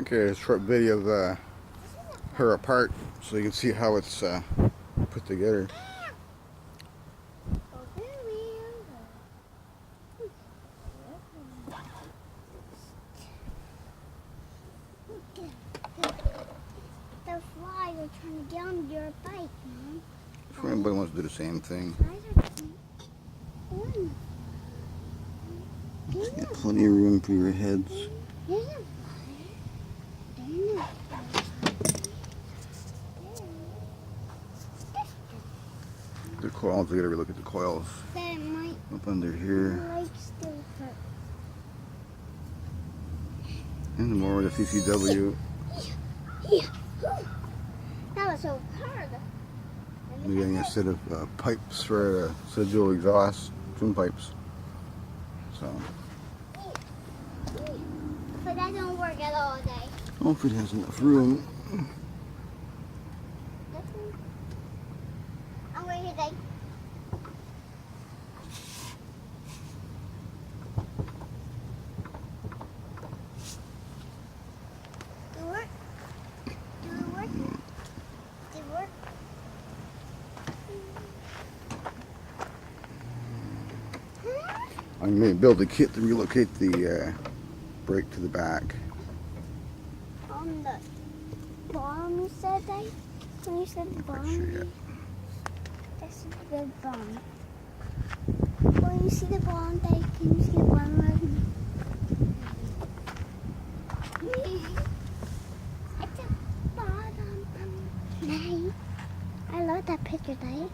Okay, a short video of her apart so you can see how it's put together. The fly are trying to get on your bike, Mom. If anybody wants to do the same thing. Got plenty of room for your heads. The coils, we gotta look at the coils. Up under here. And the more with the CCW. That was so hard. We're getting a set of pipes for a set of dual exhaust, twin pipes. So. But that don't work at all day. Oh, if it has enough room. I'm waiting today. Do it work? Do it work? Do it work? I may build a kit to relocate the brake to the back. On the bottom, you said, Dave? When you said I'm not bottom? quite sure yet. That's a good bottom. When you see the bottom, Dave, can you see the bottom of me? It's a bottom. Dave. I love that picture, Dave.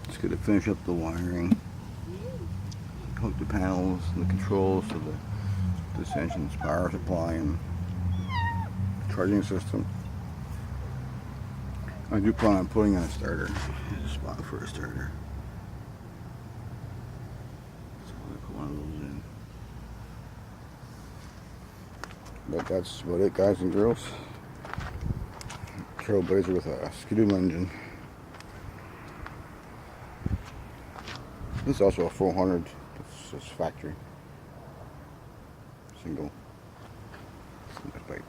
Just gonna finish up the wiring. Hook the panels and the controls to this engine's power supply and charging system. I do plan on putting in a starter. There's a spot for a starter. So I'm gonna put one of those in. But that's about it, guys and girls. Trailblazer with a skidoo engine. This is also a 400. It's factory. Single bike.